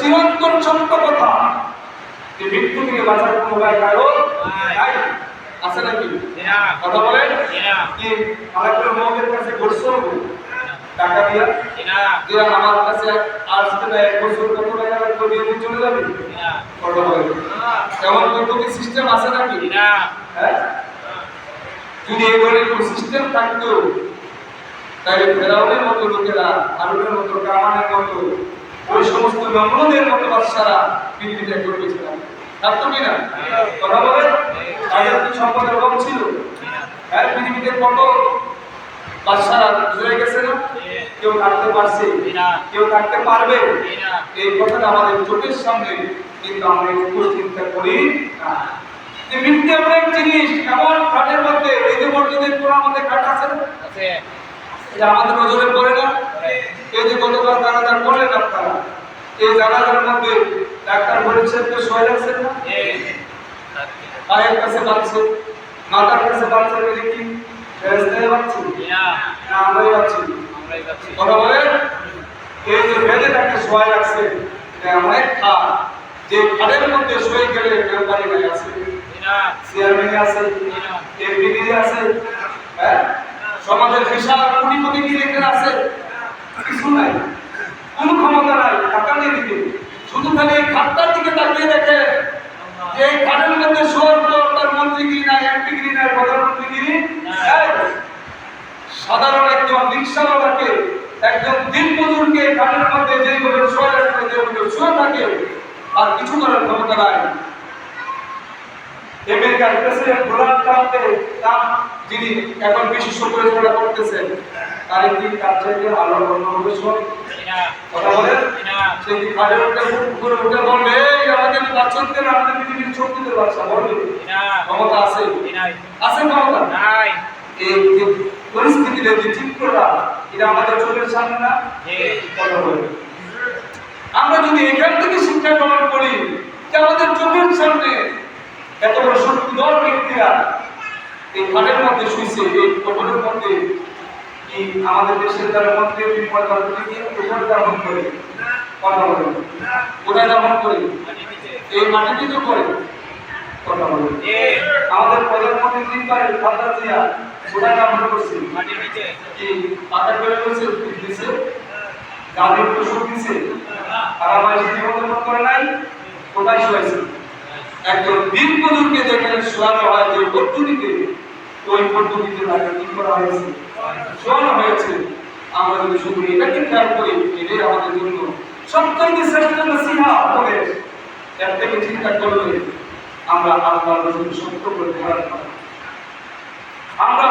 চিরন্তন সত্য কথা যে মৃত্যু থেকে বাঁচার কোনো উপায় কারণ নাই। আছে নাকি? কথা বলেন কি মালাকুল মউতের কাছে গোসল টাকা দিয়া যে আমার কাছে আসতে না এক বছর কত টাকা লাগবে দিয়ে চলে যাবে? কথা বলেন এমন কোনো সিস্টেম আছে নাকি? হ্যাঁ, যদি এই ধরনের কোনো সিস্টেম থাকতো তাহলে ফেরাউনের মতো লোকেরা, হারুনের মতো, কামানের মতো, ওই সমস্ত নমরুদের মতো বাদশারা পৃথিবীতে করতেছিল। থাকতো কিনা? কথা বলেন তাদের কি সম্পদের অভাব ছিল? হ্যাঁ, পৃথিবীতে কত বাদশারা জুড়ে গেছে না? কেউ থাকতে পারছে, কেউ থাকতে পারবে? এই কথাটা আমাদের চোখের সামনে, কিন্তু আমরা একটু চিন্তা করি না। যে মৃত্যু এমন এক জিনিস, এমন খাটের মধ্যে, এই যে মসজিদের কোরআন মধ্যে খাট আছে না, এটা আমাদের নজরে পড়ে না? এই যে গতকাল জানাজা করলেন আপনারা, এই জানাজার মধ্যে ডাক্তার বলেছেন তো শোয়া যাচ্ছেন না, পায়ের কাছে বাঁচছে, মাথার কাছে বাঁচছে, এটা কি ফেরেশতায় বাঁচছে না আমরাই বাঁচছি? কথা বলেন এই যে বেদে তাকে শোয়া রাখছে, এটা এমন এক খাট যে খাটের মধ্যে শুয়ে গেলে মেম্বারি নাই আছে, চেয়ারম্যান আছে, এমপি আছে, হ্যাঁ, সমাজের বিশাল কোটিপতি কি রেখে আছে? কিছু নাই, কোন ক্ষমতা নাই টাকা নিয়ে দিতে, শুধু খালি এই খাটটার দিকে তাকিয়ে দেখে যে এই খাটের মধ্যে শোয়ার পর তার মন্ত্রীগিরি নাই, এমপিগিরি নাই, প্রধানমন্ত্রীগিরি নাই। সাধারণ একজন রিক্সাওয়ালাকে, একজন দিনমজুরকে খাটের মধ্যে যেভাবে শোয়া রাখবে, যেভাবে শুয়ে থাকে, আর কিছু করার ক্ষমতা নাই। আমেরিকার প্রেসিডেন্ট ডোনাল্ড ট্রাম্প যিনি এখন বিশেষ পরিচালনা করতেছেন, তার কি তার চাইতে আলো অন্য হবে? কথা বলেন সে কি খাটের উপরে উঠে বলবে আমাদের বাচ্চাদের, আমাদের পৃথিবীর শক্তিদের বাচ্চা বলবে? ক্ষমতা আছে? আছে ক্ষমতা নাই। এই যে পরিস্থিতিটা যে চিত্রটা, এটা আমাদের চোখের সামনে না? কথা বলেন আমরা যদি এখান থেকে শিক্ষা গ্রহণ করি যে আমাদের চোখের সামনে এত বড় শক্তিধর ব্যক্তিরা এই ঘাটের মধ্যে শুয়েছে, এই কবরের মধ্যে কি আমাদের দেশের যারা মন্ত্রী কোথায় দাপন করে? কথা বলেন কোথায় দাপন করে? এই মাটিতে তো করে। কথা বলেন আমাদের প্রধানমন্ত্রী দিন পারে খাতা দিয়া কোথায় দাপন করছে? কি পাতা করে করছে? দিছে গাড়ির পশু দিছে, আর আমার জীবন করে নাই? কোথায় শুয়েছে? একজন দিন মজুরকে যেখানে শোয়ানো হয় যে পদ্ধতিতে, ওই পদ্ধতিতে তাকে কি করা হয়েছে? শোয়ানো হয়েছে। আমরা যদি শুধু এটাকে খেয়াল করি, এটাই আমাদের জন্য সবথেকে শ্রেষ্ঠ নসিহত হবে। এর থেকে চিন্তা করলে আমরা আল্লাহর রাসূল সত্য করে ধারণ করব। আমরা